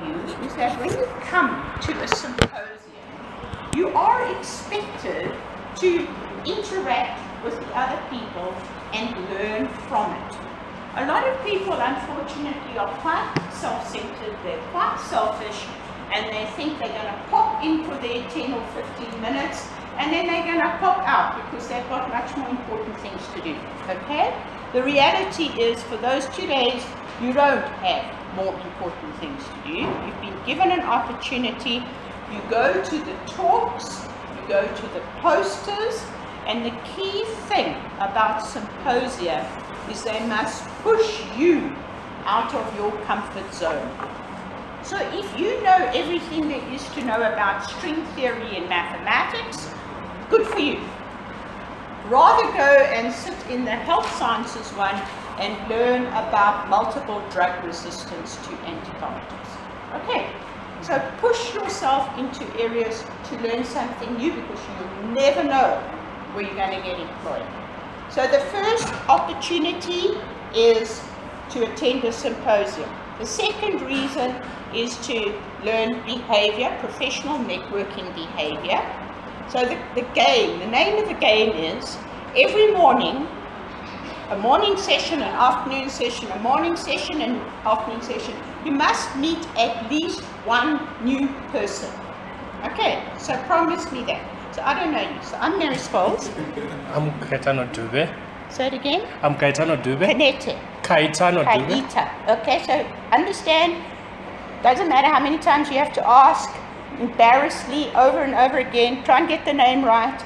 you is that when you come to a symposium, you are expected to interact with the other people and learn from it. A lot of people, unfortunately, are quite self-centered, they're quite selfish, and they think they're going to pop in for their 10 or 15 minutes, and then they're going to pop out because they've got much more important things to do, okay? The reality is, for those 2 days, you don't have more important things to do. You've been given an opportunity. You go to the talks, you go to the posters, and the key thing about symposia is they must push you out of your comfort zone. So if you know everything there is to know about string theory and mathematics, good for you. Rather go and sit in the health sciences one and learn about multiple drug resistance to antibiotics. Okay, so push yourself into areas to learn something new, because you never know where you're going to get employed. So the first opportunity is to attend a symposium. The second reason is to learn behavior, professional networking behavior. So the name of the game is every morning, a morning session, an afternoon session, a morning session, an afternoon session. You must meet at least one new person. Okay, so promise me that. So I don't know you. So I'm Mary Scholes. I'm Kaitano Dube. Say it again. I'm Kaitano Dube. Kanete. Kaitano Dube. Kaita. Okay, so understand, doesn't matter how many times you have to ask, embarrassingly, over and over again, try and get the name right,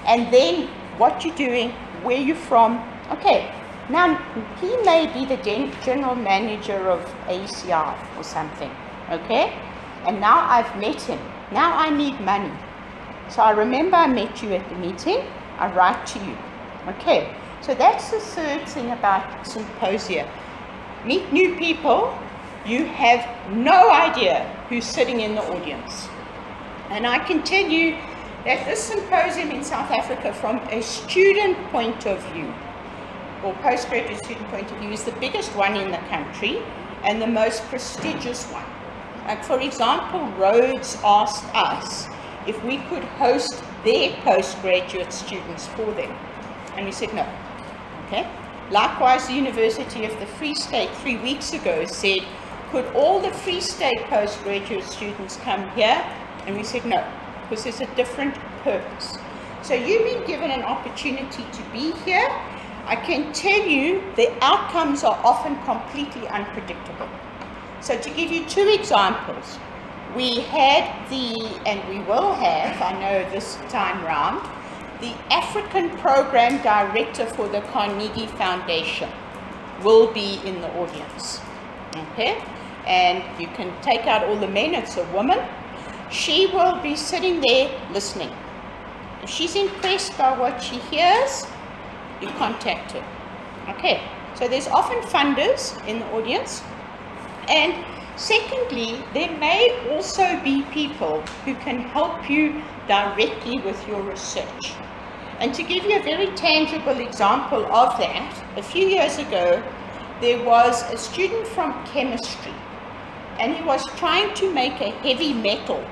and then what you're doing, where you're from. Okay, now he may be the general manager of ACI or something, okay? And now I've met him. Now I need money. So I remember I met you at the meeting, I write to you. Okay, so that's the third thing about symposia. Meet new people. You have no idea who's sitting in the audience. And I can tell you that this symposium in South Africa, from a student point of view, or postgraduate student point of view, is the biggest one in the country and the most prestigious one. Like, for example, Rhodes asked us if we could host their postgraduate students for them. And we said no. Okay. Likewise, the University of the Free State 3 weeks ago said, could all the Free State postgraduate students come here? And we said no, because there's a different purpose. So you've been given an opportunity to be here. I can tell you the outcomes are often completely unpredictable. So to give you 2 examples, we had and we will have, I know this time round, the African Program Director for the Carnegie Foundation will be in the audience. Okay? And you can take out all the men, it's a woman. She will be sitting there listening. If she's impressed by what she hears, you contact her. Okay, so there's often funders in the audience. And secondly, there may also be people who can help you directly with your research. And to give you a very tangible example of that, a few years ago, there was a student from chemistry, and he was trying to make a heavy metal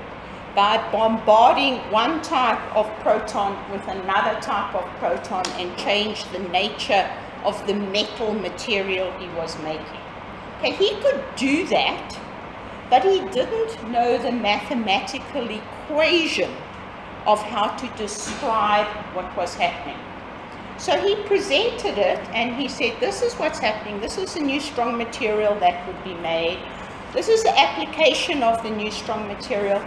by bombarding one type of proton with another type of proton and change the nature of the metal material he was making. Okay, he could do that, but he didn't know the mathematical equation of how to describe what was happening. So he presented it and he said, this is what's happening, this is the new strong material that would be made, this is the application of the new strong material,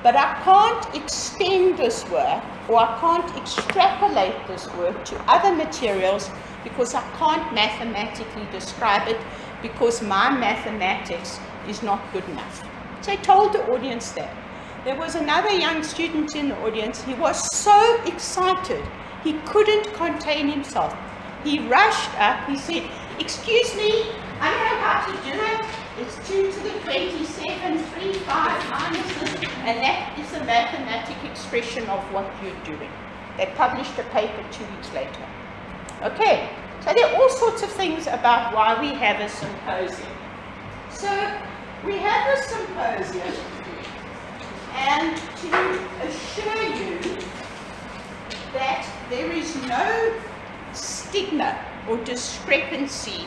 but I can't extend this work, or I can't extrapolate this work to other materials because I can't mathematically describe it, because my mathematics is not good enough. So I told the audience that. There was another young student in the audience. He was so excited, he couldn't contain himself. He rushed up, he said, excuse me, I don't know how to do it. It's 2 to the 27, 3, 5 minus this, and that is a mathematic expression of what you're doing. They published a paper 2 weeks later. Okay, so there are all sorts of things about why we have a symposium. So We have a symposium, and to assure you that there is no stigma or discrepancy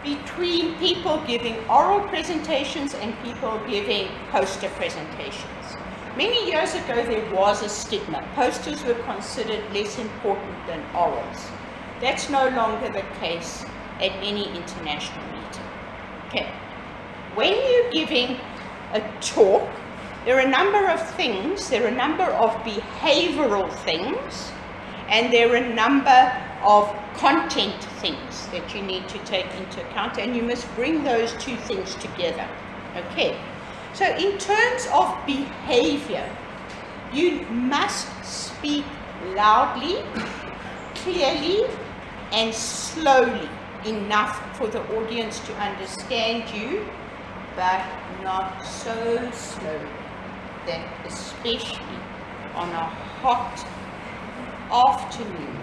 between people giving oral presentations and people giving poster presentations. Many years ago there was a stigma. Posters were considered less important than orals. That's no longer the case at any international meeting. Okay. When you're giving a talk, there are a number of things, there are a number of behavioral things, and there are a number of content things that you need to take into account, and you must bring those two things together. Okay. So in terms of behavior, you must speak loudly, clearly, and slowly enough for the audience to understand you, but not so slowly that especially on a hot afternoon,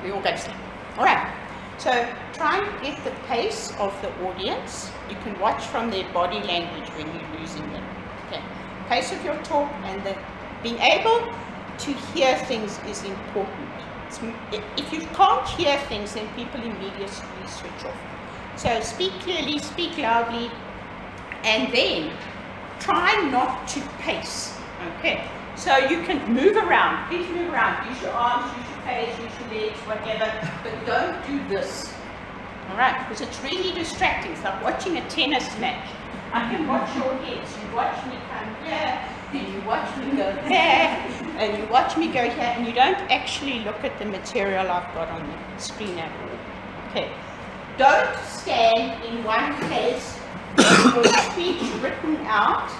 we all go to sleep. All right. So try and get the pace of the audience. You can watch from their body language when you're losing them. Okay. Pace of your talk and the being able to hear things is important. If you can't hear things, then people immediately switch off. So speak clearly, speak loudly, and then try not to pace. Okay. So you can move around. Please move around. Use your arms, use your face, use your legs, whatever. But don't do this. All right? Because it's really distracting. It's like watching a tennis match. I can watch your heads. You watch me come here, and you watch me go there, and you watch me go here, and you don't actually look at the material I've got on the screen at all. Okay. Don't stand in one place with your speech written out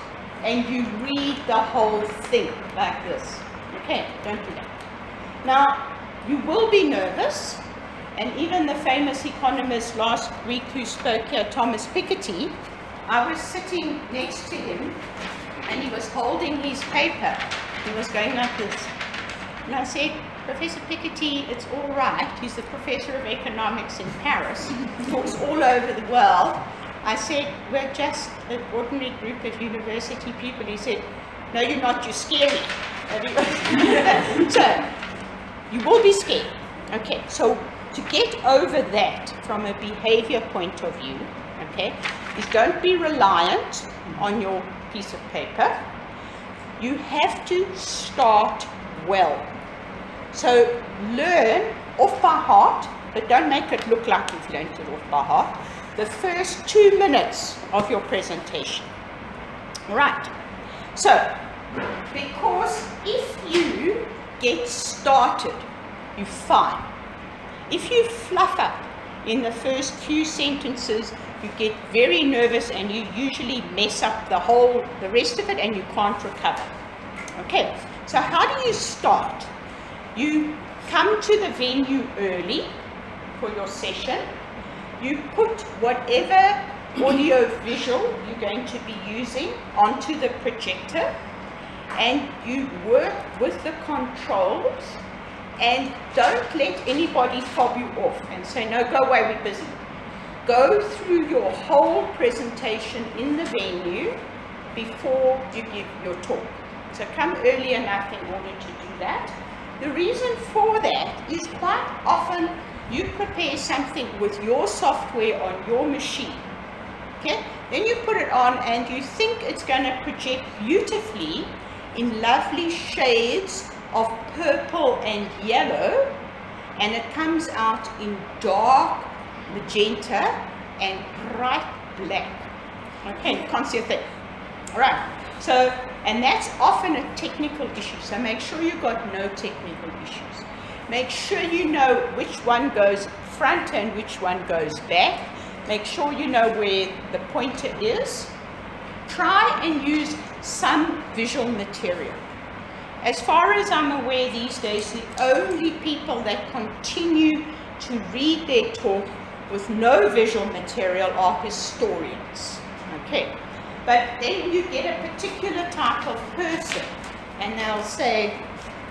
and you read the whole thing like this. Okay, don't do that. Now, you will be nervous, and even the famous economist last week who spoke here, Thomas Piketty, I was sitting next to him, and he was holding his paper. He was going like this. And I said, Professor Piketty, it's all right. He's the professor of economics in Paris. He talks all over the world. I said, we're just an ordinary group of university people. He said, no, you're not, you're scary. So, you will be scared. Okay, so to get over that from a behavior point of view, okay, is don't be reliant on your piece of paper. You have to start well. So learn off by heart, but don't make it look like you've learned it off by heart, the first 2 minutes of your presentation. Right. So, because if you get started, you're fine. If you fluff up in the first few sentences, you get very nervous and you usually mess up the rest of it, and you can't recover. Okay, so how do you start? You come to the venue early for your session. You put whatever audio visual you're going to be using onto the projector, and you work with the controls, and don't let anybody fob you off and say, no, go away, we're busy. Go through your whole presentation in the venue before you give your talk. So come early enough in order to do that. The reason for that is quite often you prepare something with your software on your machine. Okay? Then you put it on and you think it's going to project beautifully in lovely shades of purple and yellow, and it comes out in dark magenta and bright black. Okay, you can't see a thing. All right. So, and that's often a technical issue. So make sure you've got no technical issues. Make sure you know which one goes front and which one goes back. Make sure you know where the pointer is. Try and use some visual material. As far as I'm aware these days, the only people that continue to read their talk with no visual material are historians. Okay. But then you get a particular type of person, and they'll say,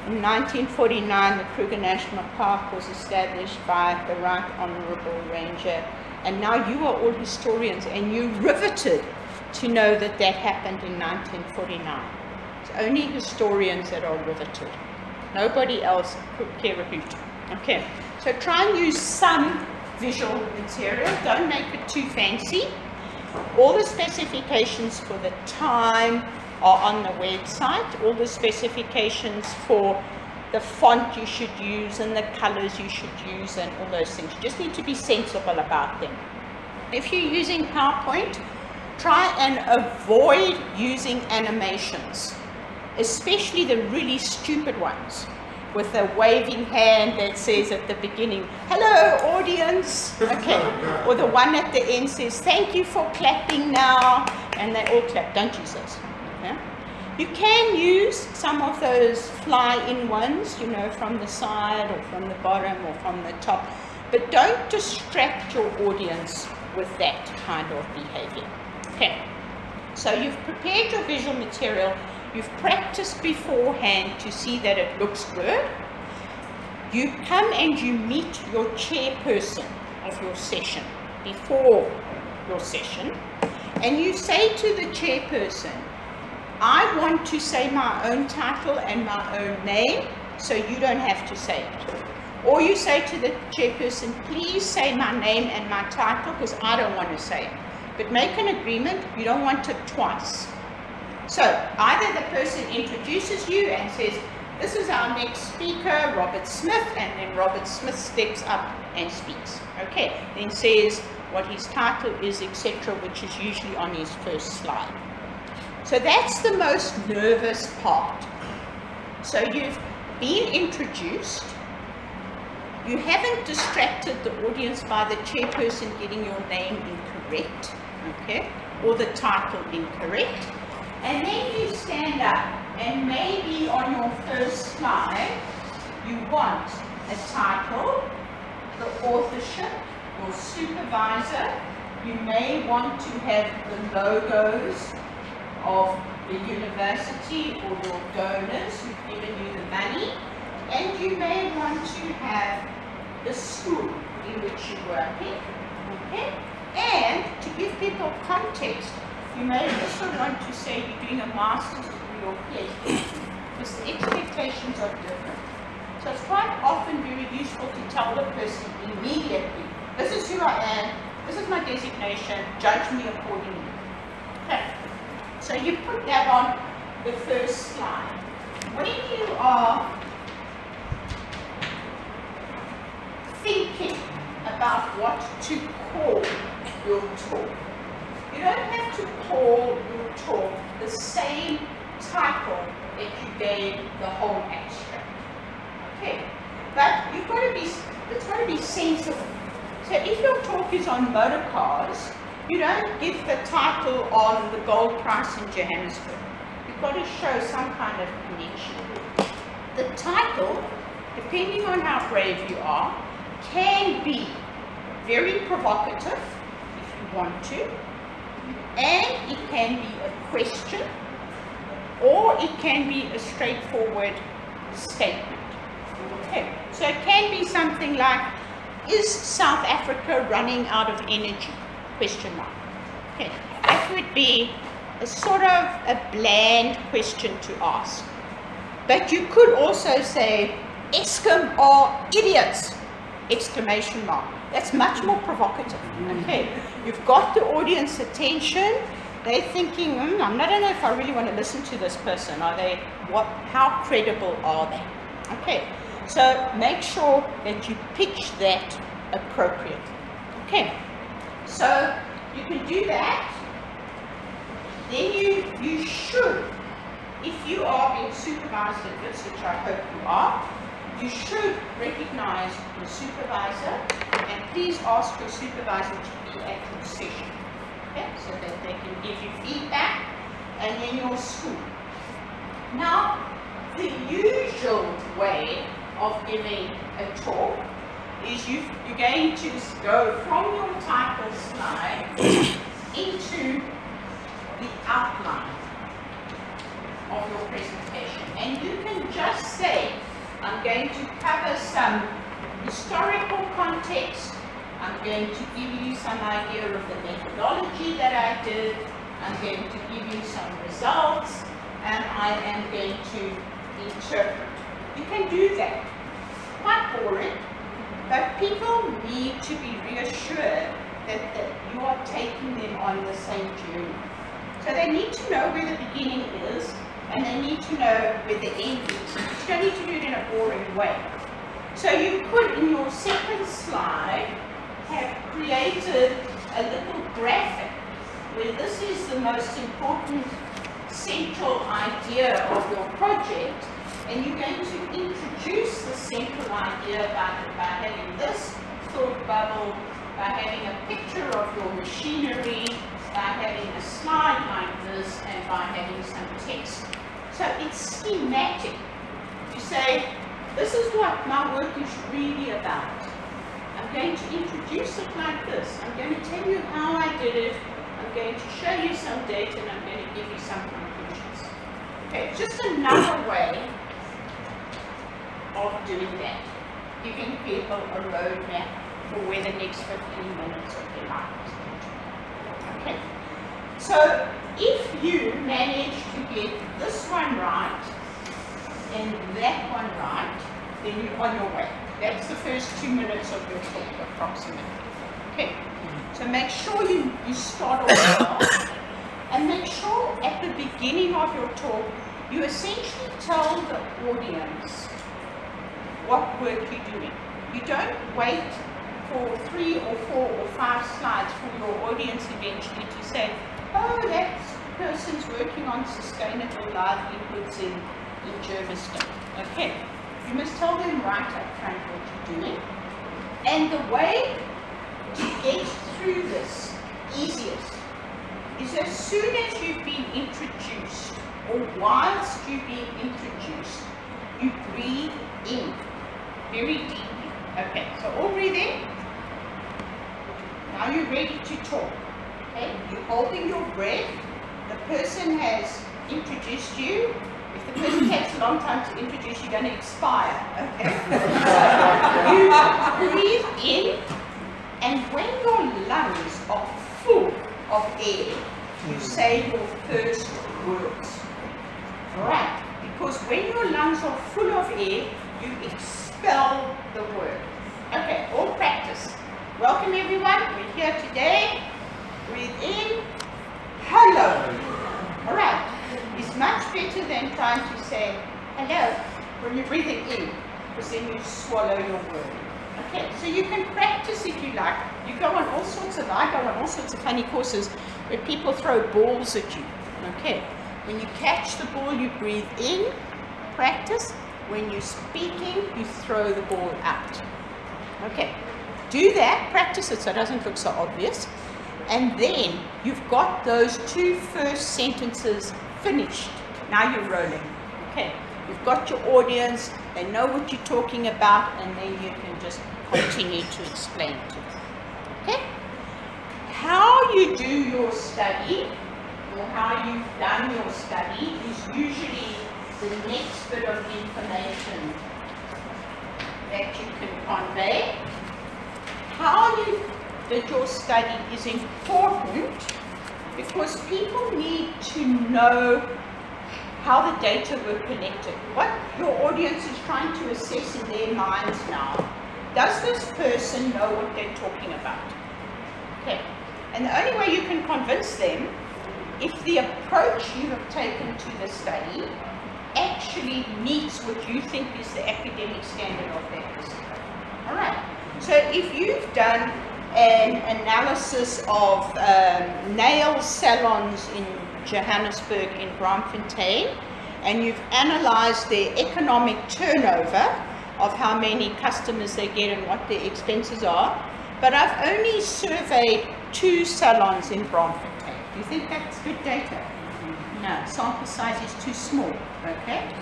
in 1949, the Kruger National Park was established by the Right Honorable Ranger, and now you are all historians, and you're riveted to know that that happened in 1949. It's only historians that are riveted. Nobody else could care a hoot. Okay, so try and use some visual material. Don't make it too fancy. All the specifications for the time are on the website. All the specifications for the font you should use and the colors you should use and all those things. You just need to be sensible about them. If you're using PowerPoint, try and avoid using animations, especially the really stupid ones with a waving hand that says at the beginning, hello audience, okay, or the one at the end says, thank you for clapping now, and they all clap. Don't use those. Okay? You can use some of those fly-in ones, you know, from the side or from the bottom or from the top, but don't distract your audience with that kind of behavior. Okay, so you've prepared your visual material, you've practiced beforehand to see that it looks good. You come and you meet your chairperson of your session before your session, and you say to the chairperson, I want to say my own title and my own name, so you don't have to say it. Or you say to the chairperson, please say my name and my title because I don't want to say it. But make an agreement, you don't want it twice. So either the person introduces you and says, this is our next speaker, Robert Smith, and then Robert Smith steps up and speaks. Okay, then says what his title is, etc., which is usually on his first slide. So that's the most nervous part. So you've been introduced, you haven't distracted the audience by the chairperson getting your name incorrect, okay, or the title incorrect, and then you stand up and maybe on your first slide you want a title, the authorship, your supervisor, you may want to have the logos of the university or your donors who've given you the money, and you may want to have the school in which you're working, okay? And to give people context, you may also want to say you're doing a master's degree or PhD, because the expectations are different. So it's quite often very useful to tell the person immediately, this is who I am, this is my designation, judge me accordingly. Okay. So you put that on the first slide. When you are thinking about what to call your talk, you don't have to call your talk the same title that you gave the whole abstract. Okay, but you've got to be, it's got to be sensible. So if your talk is on motor cars, you don't give the title on the gold price in Johannesburg. You've got to show some kind of connection. The title, depending on how brave you are, can be very provocative if you want to, and it can be a question, or it can be a straightforward statement. Okay, so it can be something like, is South Africa running out of energy? Question mark. Okay, that would be a sort of a bland question to ask. But you could also say, Eskom are idiots! Exclamation mark. That's much more provocative. Okay, you've got the audience attention. They're thinking, I don't know if I really want to listen to this person. Are they, how credible are they? Okay, so make sure that you pitch that appropriately. Okay, so you can do that. Then you should, if you are being supervised at this, which I hope you are, you should recognize your supervisor, and please ask your supervisor to be at your session, okay, so that they can give you feedback, and then your school. Now, the usual way of giving a talk is you're going to go from your title slide into the outline of your presentation, and you can just say, I'm going to cover some historical context, I'm going to give you some idea of the methodology that I did, I'm going to give you some results, and I am going to interpret. You can do that. Quite boring, but people need to be reassured that you are taking them on the same journey. So they need to know where the beginning is, and they need to know where the end is. You don't need to do it in a boring way. So you could, in your second slide, have created a little graphic where this is the most important central idea of your project, and you're going to introduce the central idea by having this thought bubble, by having a picture of your machinery, by having a slide like this, and by having some text. So it's schematic. You say, this is what my work is really about. I'm going to introduce it like this. I'm going to tell you how I did it. I'm going to show you some data, and I'm going to give you some conclusions. Okay, just another way of doing that, giving people a roadmap for where the next 15 minutes of their life is going to be. Okay, so if you manage to get this one right and that one right, then you're on your way. That's the first 2 minutes of your talk, approximately. Okay, so make sure you start off well, and make sure at the beginning of your talk, you essentially tell the audience what work you're doing. You don't wait for 3 or 4 or 5 slides for your audience eventually to say, oh, that person's working on sustainable livelihoods in Germiston. Okay, you must tell them right up front what you're doing. And the way to get through this easiest is as soon as you've been introduced, or whilst you're being introduced, you breathe in very deeply. Okay, so all breathe in. Now you're ready to talk. Okay, you're holding your breath. The person has introduced you. If the person takes a long time to introduce, you're going to expire. Okay, you breathe in, and when your lungs are full of air, you say your first words. Right, because when your lungs are full of air, you expel the word. Okay, all practice. Welcome everyone, we're here today. Breathe in. Hello. All right, it's much better than trying to say hello when you're breathing in, because then you swallow your word. Okay, so you can practice if you like. You go on all sorts of, I go on all sorts of funny courses where people throw balls at you. Okay, when you catch the ball, you breathe in, practice. When you're speaking, you throw the ball out. Okay, do that, practice it so it doesn't look so obvious. And then you've got those 2 first sentences finished. Now you're rolling. Okay, you've got your audience, they know what you're talking about, and then you can just continue to explain to them. Okay? How you do your study, or how you've done your study, is usually the next bit of information that you can convey. How you did your study is important because people need to know how the data were collected. What your audience is trying to assess in their minds now. Does this person know what they're talking about? Okay. And the only way you can convince them, if the approach you have taken to the study actually meets what you think is the academic standard of that discipline. All right. So if you've done an analysis of nail salons in Johannesburg, in Braamfontein, and you've analyzed their economic turnover of how many customers they get and what their expenses are, but I've only surveyed 2 salons in Braamfontein. Do you think that's good data? No, sample size is too small. Okay.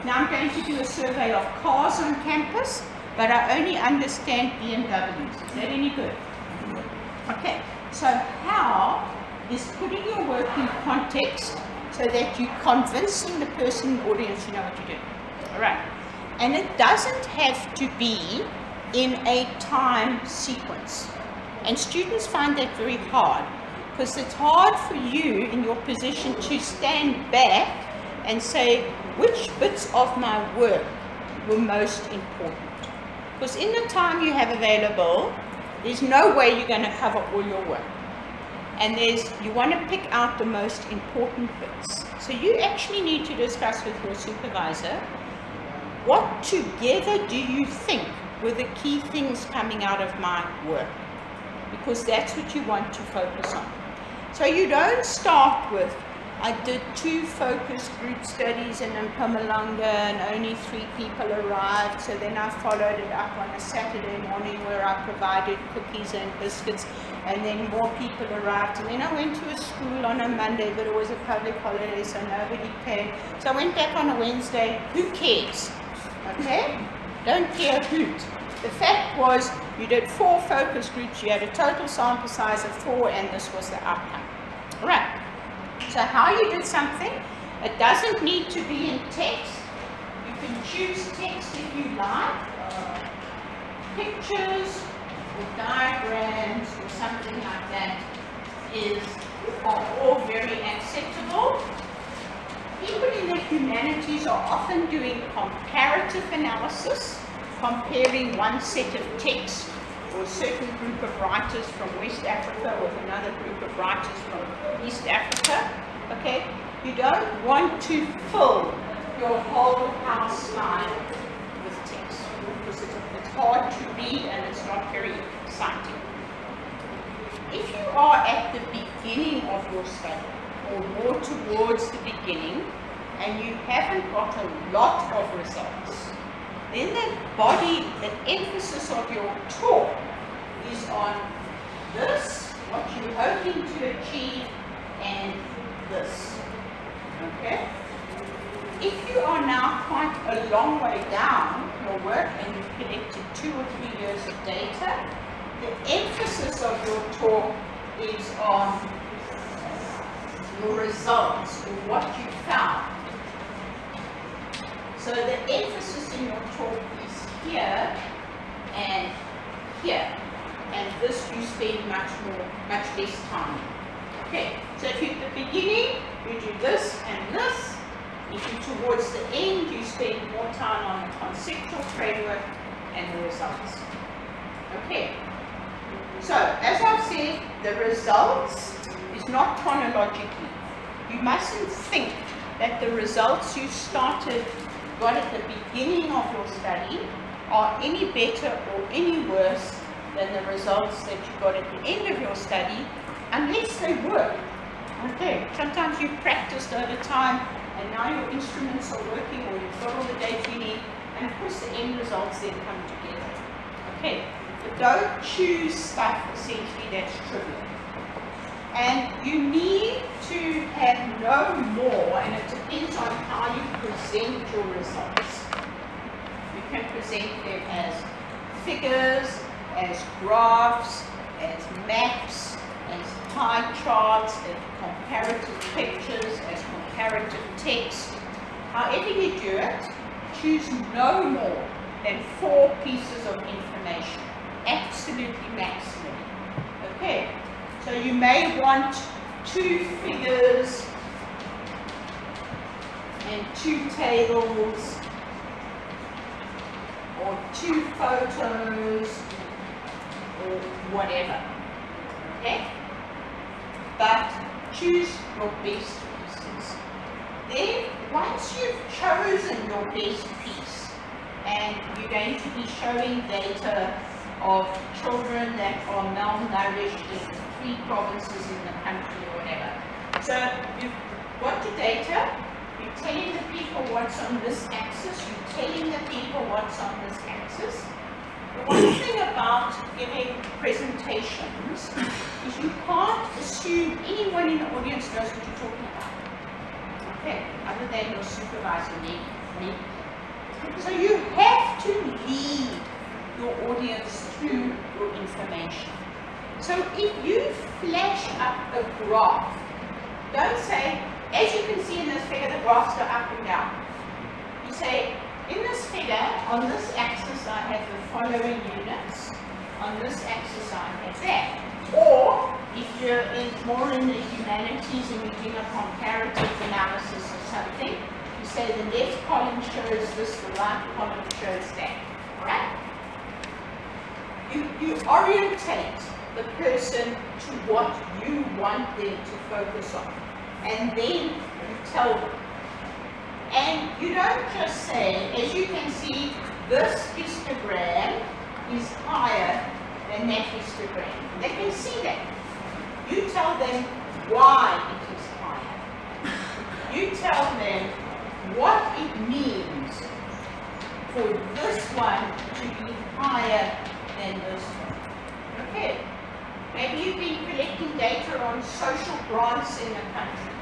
Now I'm going to do a survey of cars on campus, but I only understand BMWs. Is that any good? Okay. So how is putting your work in context so that you're convincing the person in the audience you know what you're doing. All right. And it doesn't have to be in a time sequence. And students find that very hard. Because it's hard for you in your position to stand back and say which bits of my work were most important. Because in the time you have available, there's no way you're going to cover all your work. And you want to pick out the most important bits. So you actually need to discuss with your supervisor, what together do you think were the key things coming out of my work? Because that's what you want to focus on. So you don't start with, I did 2 focus group studies in Mpumalanga and only 3 people arrived, so then I followed it up on a Saturday morning where I provided cookies and biscuits, and then more people arrived, and then I went to a school on a Monday, but it was a public holiday, so nobody came. So I went back on a Wednesday. Who cares? Okay? Don't care a hoot. The fact was, you did 4 focus groups, you had a total sample size of 4, and this was the outcome. All right. So how you did something, it doesn't need to be in text. You can choose text if you like. Pictures or diagrams or something like that are all very acceptable. People in the humanities are often doing comparative analysis, comparing one set of text or a certain group of writers from West Africa with another group of writers from East Africa. Okay, you don't want to fill your whole house slide with text because it's hard to read and it's not very exciting. If you are at the beginning of your study or more towards the beginning and you haven't got a lot of results, then the emphasis of your talk is on this, what you're hoping to achieve, and this. Okay? If you are now quite a long way down your work and you've collected 2 or 3 years of data, the emphasis of your talk is on your results or what you found. So the emphasis in your talk is here and here, and this you spend much less time. Okay, so if you're at the beginning, you do this and this. If you're towards the end, you spend more time on the conceptual framework and the results. Okay, so as I've said, the results is not chronologically. You mustn't think that the results you got at the beginning of your study are any better or any worse than the results that you got at the end of your study, unless they work. Okay, sometimes you've practiced over time and now your instruments are working or you've got all the data you need, and of course the end results then come together. Okay, but don't choose stuff essentially that's trivial. And you need to have no more, and it depends on how you present your results. You can present them as figures, as graphs, as maps, as pie charts, as comparative pictures, as comparative text. However you do it, choose no more than 4 pieces of information, absolutely maximum. Okay, so you may want 2 figures and 2 tables, or 2 photos, or whatever. Okay? But choose your best pieces. Then, once you've chosen your best piece, and you're going to be showing data of children that are malnourished in 3 provinces in the country or whatever. So, you've got your data, you're telling the people what's on this axis, you're telling the people what's on this axis. The one thing about giving presentations is you can't assume anyone in the audience knows what you're talking about. Okay, other than your supervisor, maybe. So you have to lead your audience through your information. So if you flash up a graph, don't say, as you can see in this figure, the graphs go up and down. You say, in this figure, on this axis I have the following units, on this axis I have that. Or if you're more in the humanities and you're doing a comparative analysis or something, you say the left column shows this, the right column shows that. Alright? You orientate the person to what you want them to focus on. And then you tell them. And you don't just say, as you can see, this histogram is higher than that histogram. They can see that. You tell them why it is higher. You tell them what it means for this one to be higher than this one. Okay. Maybe you've been collecting data on social grants in the country.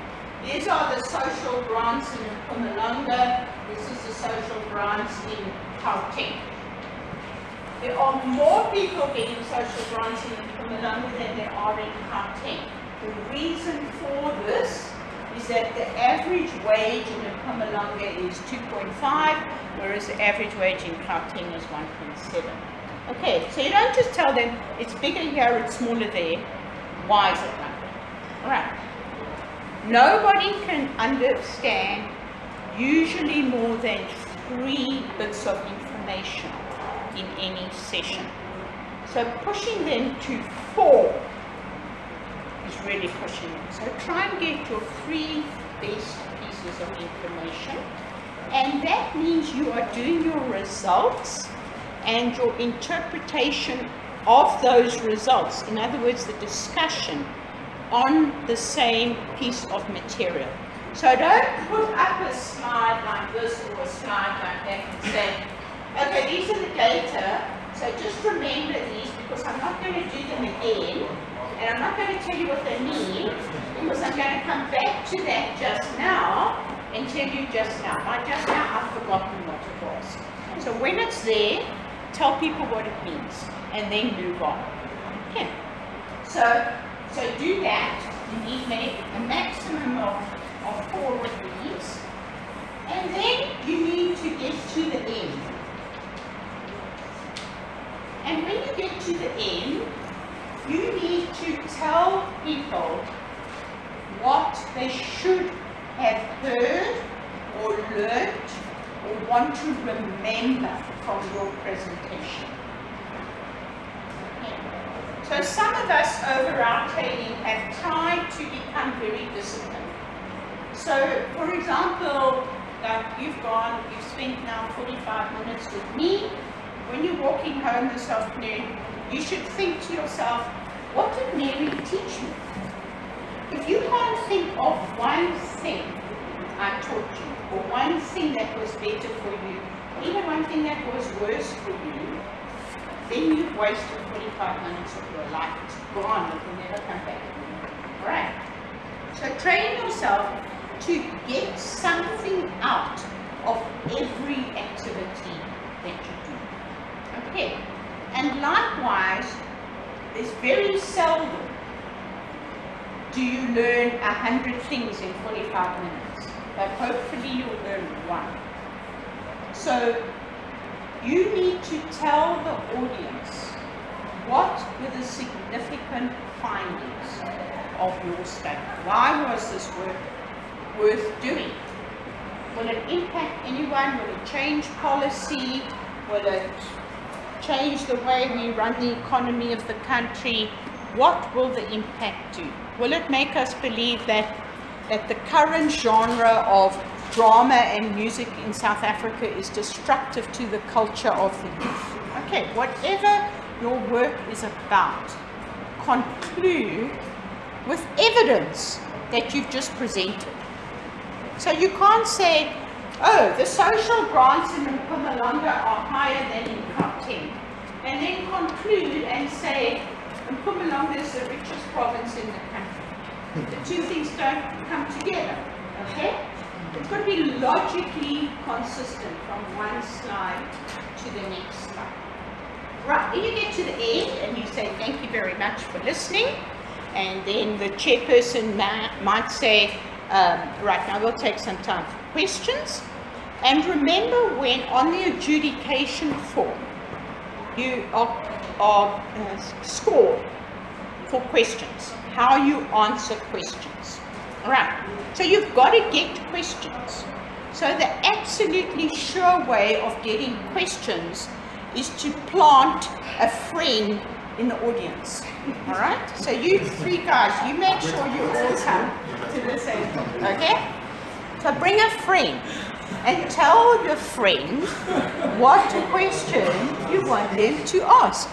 These are the social grants in Mpumalanga. This is the social grants in Gauteng. There are more people getting social grants in Mpumalanga than there are in Gauteng. The reason for this is that the average wage in Mpumalanga is 2.5, whereas the average wage in Gauteng is 1.7. Okay, so you don't just tell them it's bigger here, it's smaller there. Why is it like that? All right. Nobody can understand usually more than 3 bits of information in any session. So pushing them to 4 is really pushing them. So try and get your 3 best pieces of information. And that means you are doing your results and your interpretation of those results. In other words, the discussion on the same piece of material. So don't put up a slide like this or a slide like that and say, okay, these are the data, so just remember these because I'm not going to do them again, and I'm not going to tell you what they mean, because I'm going to come back to that just now and tell you just now. By just now, I've forgotten what it was. So when it's there, tell people what it means, and then move on. Okay. So do that. You need a maximum of 4 of these, and then you need to get to the end. And when you get to the end, you need to tell people what they should have heard or learnt or want to remember from your presentation. Okay. So some of us over our training have tried to become very disciplined. So for example, like you've spent now 45 minutes with me. When you're walking home this afternoon, you should think to yourself, what did Mary teach me? If you can't think of one thing I taught you, or one thing that was better for you, even one thing that was worse for you, then you've wasted 45 minutes of your life. It's gone, it will never come back. Alright? So train yourself to get something out of every activity that you do. Okay? And likewise, it's very seldom do you learn 100 things in 45 minutes. But hopefully you'll learn one. So you need to tell the audience what were the significant findings of your study. Why was this work worth doing? Will it impact anyone? Will it change policy? Will it change the way we run the economy of the country? What will the impact do? Will it make us believe that the current genre of drama and music in South Africa is destructive to the culture of the youth? Okay, whatever your work is about, conclude with evidence that you've just presented. So you can't say, oh, the social grants in Mpumalanga are higher than in Gauteng, and then conclude and say, Mpumalanga is the richest province in the country. The two things don't come together, okay? It's got to be logically consistent from one slide to the next slide. Right, then you get to the end and you say, thank you very much for listening. And then the chairperson might say, right, now we'll take some time for questions. And remember, when on the adjudication form, you are scored for questions, how you answer questions. All right, so you've got to get questions. So the absolutely sure way of getting questions is to plant a friend in the audience. All right, so you three guys, you make sure you all come to the same thing, okay? So bring a friend and tell your friend what question you want them to ask.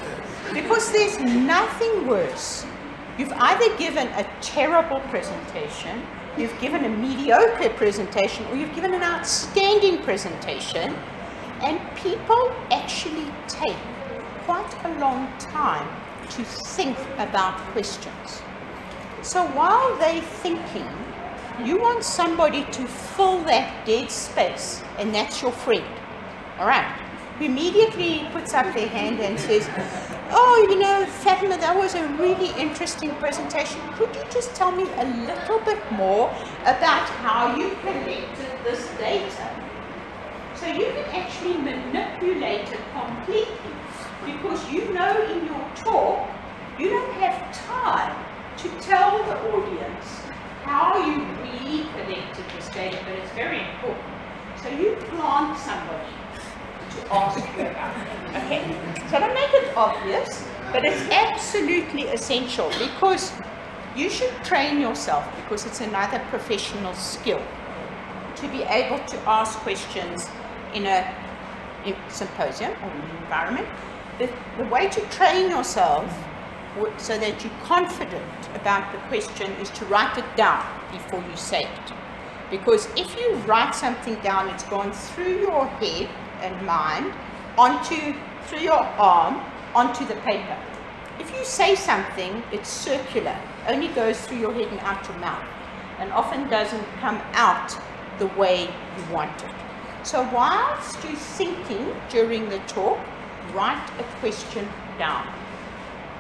Because there's nothing worse. You've either given a terrible presentation, you've given a mediocre presentation, or you've given an outstanding presentation, and people actually take quite a long time to think about questions. So while they're thinking, you want somebody to fill that dead space, and that's your friend. All right, who immediately puts up their hand and says, oh, you know, Fatima, that was a really interesting presentation. Could you just tell me a little bit more about how you collected this data? So you can actually manipulate it completely, because you know in your talk, you don't have time to tell the audience how you really collected this data, but it's very important. So you plant somebody to ask you about it. Okay, so don't make it obvious, but it's absolutely essential, because you should train yourself, because it's another professional skill, to be able to ask questions in a symposium or an environment. The way to train yourself so that you're confident about the question is to write it down before you say it. Because if you write something down, it's gone through your head and mind, through your arm, onto the paper. If you say something, it's circular, only goes through your head and out your mouth, and often doesn't come out the way you want it. So whilst you're thinking during the talk, write a question down.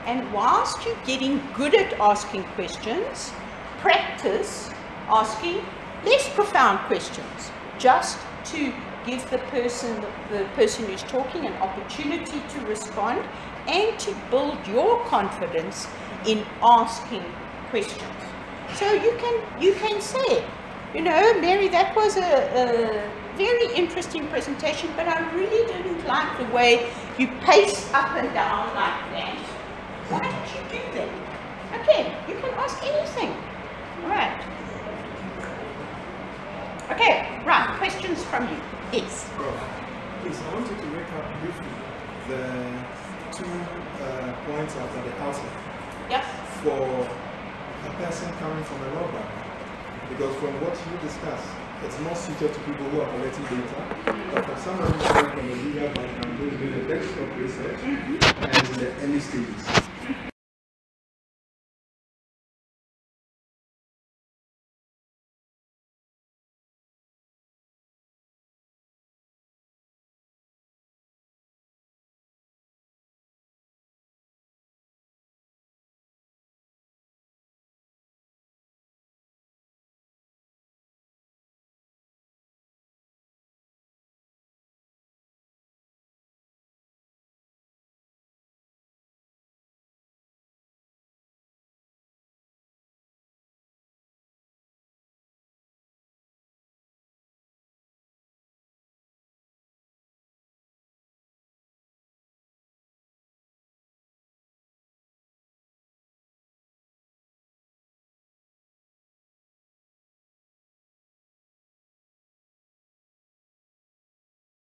And whilst you're getting good at asking questions, practice asking less profound questions, just to give the person who's talking an opportunity to respond, and to build your confidence in asking questions. So you can say, you know, Mary, that was a very interesting presentation, but I really didn't like the way you paced up and down like that. Why did you do that? Okay, you can ask anything. All right. Okay, right, questions from you. Yes. Please, I wanted to recap briefly the 2 points after the outline. Yep. For a person coming from a law background, because from what you discussed, it's more suited to people who are collecting data, but for someone who is from a legal background, who is doing the desktop research and in the early stages.